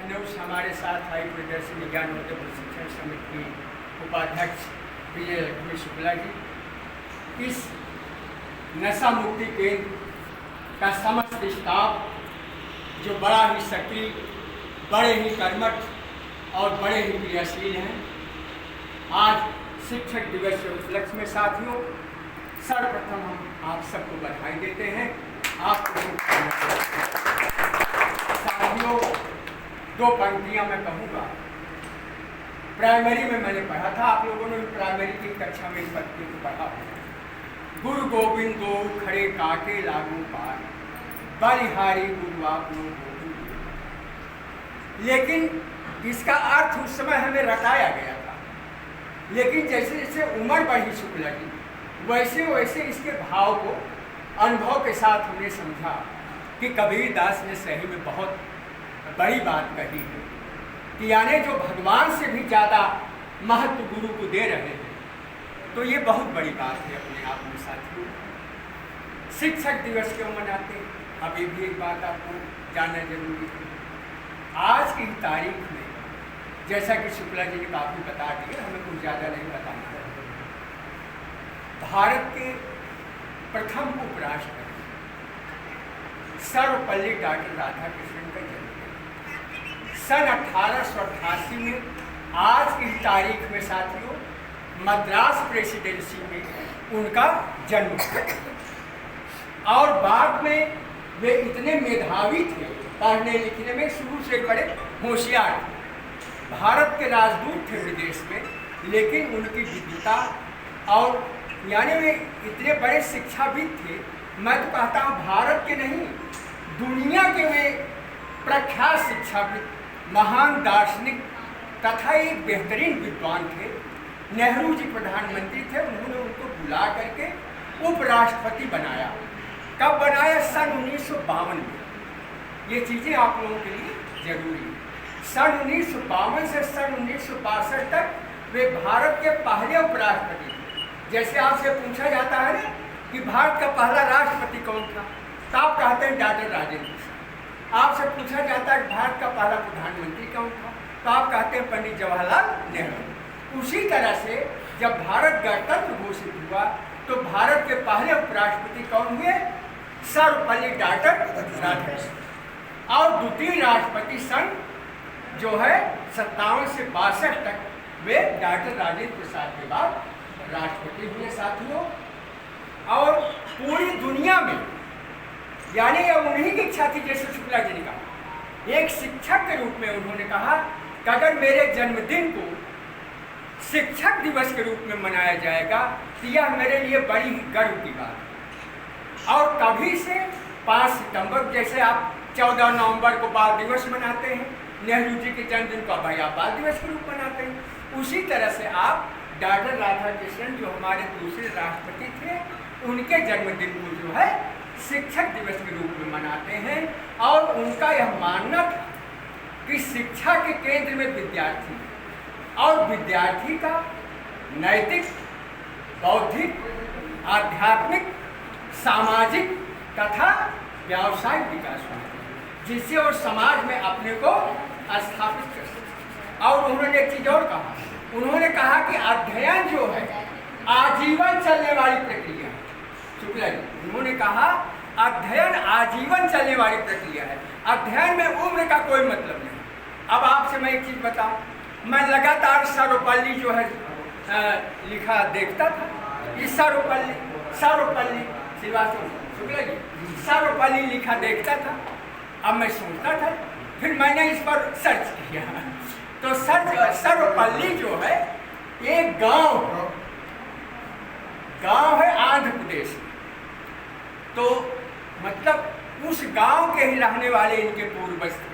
News हमारे साथ आई प्रदर्शन विज्ञान उद्योग प्रशिक्षण समिति की उपाध्यक्ष विजय लक्ष्मी शुक्ला जी। इस नशा मुक्ति केंद्र का समस्त स्टाफ जो बड़ा ही सक्रिय, बड़े ही कर्मठ और बड़े ही क्रियाशील हैं, आज शिक्षक दिवस के उपलक्ष्य में साथियों सर्वप्रथम हम आप सबको बधाई देते हैं। आपको साथियों दो पंक्तियां मैं कहूँगा। प्राइमरी में मैंने पढ़ा था, आप लोगों ने प्राइमरी की कक्षा में इस पंक्ति को पढ़ा। गुरु गोविंद दो खड़े काके लागू पार, बलिहारी गुरु आपनो गोविंद। लेकिन इसका अर्थ उस समय हमें रटाया गया था, लेकिन जैसे जैसे उम्र बढ़ी शुक्ला जी, वैसे वैसे इसके भाव को अनुभव के साथ हमने समझा कि कबीर दास ने सही में बहुत बड़ी बात कही है कि यानी जो भगवान से भी ज़्यादा महत्व गुरु को दे रहे हैं, तो ये बहुत बड़ी बात है अपने आप में साथियों। शिक्षक दिवस क्यों मनाते हैं, अभी भी एक बात आपको जानना जरूरी है। आज की तारीख में जैसा कि शुक्ला जी ने काफ़ी बता दिया, हमें कुछ ज़्यादा नहीं बताना है। भारत के प्रथम उपराष्ट्रपति सर्वपल्ली डॉक्टर राधाकृष्णन का जन्म सन 1888 में आज की तारीख में साथियों मद्रास प्रेसिडेंसी में उनका जन्म हुआ। और बाद में वे इतने मेधावी थे, पढ़ने लिखने में शुरू से बड़े होशियार थे, भारत के राजदूत थे विदेश में, लेकिन उनकी विद्वता और यानी वे इतने बड़े शिक्षाविद थे। मैं तो कहता हूँ भारत के नहीं, दुनिया के वे प्रख्यात शिक्षाविद, महान दार्शनिक तथा एक बेहतरीन विद्वान थे। नेहरू जी प्रधानमंत्री थे, उन्होंने उनको बुला करके उपराष्ट्रपति बनाया। कब बनाया? सन 1952 में। ये चीज़ें आप लोगों के लिए जरूरी है। सन 1952 से सन 1962 तक वे भारत के पहले उपराष्ट्रपति थे। जैसे आपसे पूछा जाता है ना कि भारत का पहला राष्ट्रपति कौन था, तो आप कहते हैं डॉक्टर राजेंद्र प्रसाद। आपसे पूछा जाता है कि भारत का पहला प्रधानमंत्री कौन था, तो आप कहते हैं पंडित जवाहरलाल नेहरू। उसी तरह से जब भारत गणतंत्र घोषित हुआ तो भारत के पहले उपराष्ट्रपति कौन हुए? सर्वपल्ली डॉक्टर राधाकृष्णन। और द्वितीय राष्ट्रपति सन जो है 57 से 62 तक वे डॉक्टर राजेंद्र प्रसाद के बाद राष्ट्रपति हुए साथियों। और पूरी दुनिया में यानी उन्हीं की इच्छा थी, जैसे शुक्ला जी ने कहा, एक शिक्षक के रूप में उन्होंने कहा कि अगर मेरे जन्मदिन को शिक्षक दिवस के रूप में मनाया जाएगा तो यह मेरे लिए बड़ी ही गर्व की बात है। और तभी से 5 सितंबर, जैसे आप 14 नवंबर को बाल दिवस मनाते हैं, नेहरू जी के जन्मदिन को भाई आप बाल दिवस के रूप में मनाते हैं, उसी तरह से आप डॉक्टर राधाकृष्णन जो हमारे दूसरे राष्ट्रपति थे, उनके जन्मदिन को जो है शिक्षक दिवस के रूप में मनाते हैं। और उनका यह मानना था कि शिक्षा के केंद्र में विद्यार्थी और विद्यार्थी का नैतिक, बौद्धिक, आध्यात्मिक, सामाजिक तथा व्यावसायिक विकास होना, जिससे वो समाज में अपने को स्थापित कर सके। और उन्होंने एक चीज़ और कहा, उन्होंने कहा कि अध्ययन जो है आजीवन चलने वाली प्रक्रिया है। शुक्ला जी, उन्होंने कहा अध्ययन आजीवन चलने वाली प्रक्रिया है, अध्ययन में उम्र का कोई मतलब नहीं। अब आपसे मैं एक चीज़ बताऊं, मैं लगातार सर्वपल्ली जो है लिखा देखता था, ये सर्वपल्ली श्रीवास्तव, शुक्ला जी, सर्वपल्ली लिखा देखता था। अब मैं सोचता था, फिर मैंने इस पर सर्च किया तो सर्वपल्ली जो है एक गांव है आंध्र प्रदेश में। तो मतलब उस गांव के ही रहने वाले इनके पूर्वज थे,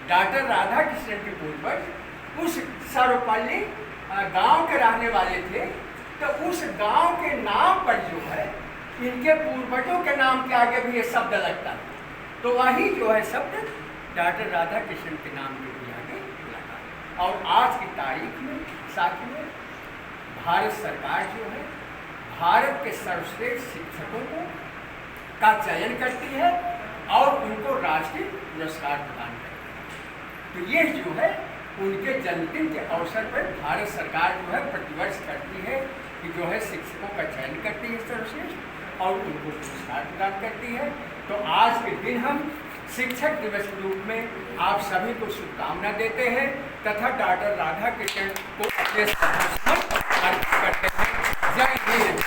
डॉक्टर राधाकृष्णन के पूर्वज उस सर्वपल्ली गांव के रहने वाले थे। तो उस गांव के नाम पर जो है इनके पूर्वजों के नाम के आगे भी ये शब्द लगता है, तो वही जो है शब्द डॉक्टर राधाकृष्णन के नाम के भी आगे लगा। और आज की तारीख में साथियों भारत सरकार जो है भारत के सर्वश्रेष्ठ शिक्षकों को का चयन करती है और उनको राष्ट्रीय पुरस्कार प्रदान करती है। तो ये जो है उनके जन्मदिन के अवसर पर भारत सरकार जो है प्रतिवर्ष करती है कि जो है शिक्षकों का चयन करती है सर्वश्रेष्ठ और उनको पुरस्कार प्रदान करती है। तो आज के दिन हम शिक्षक दिवस के रूप में आप सभी को शुभकामना देते हैं तथा डॉक्टर राधाकृष्णन को अपने समर्पण अर्पित करते हैं। जय हिंद।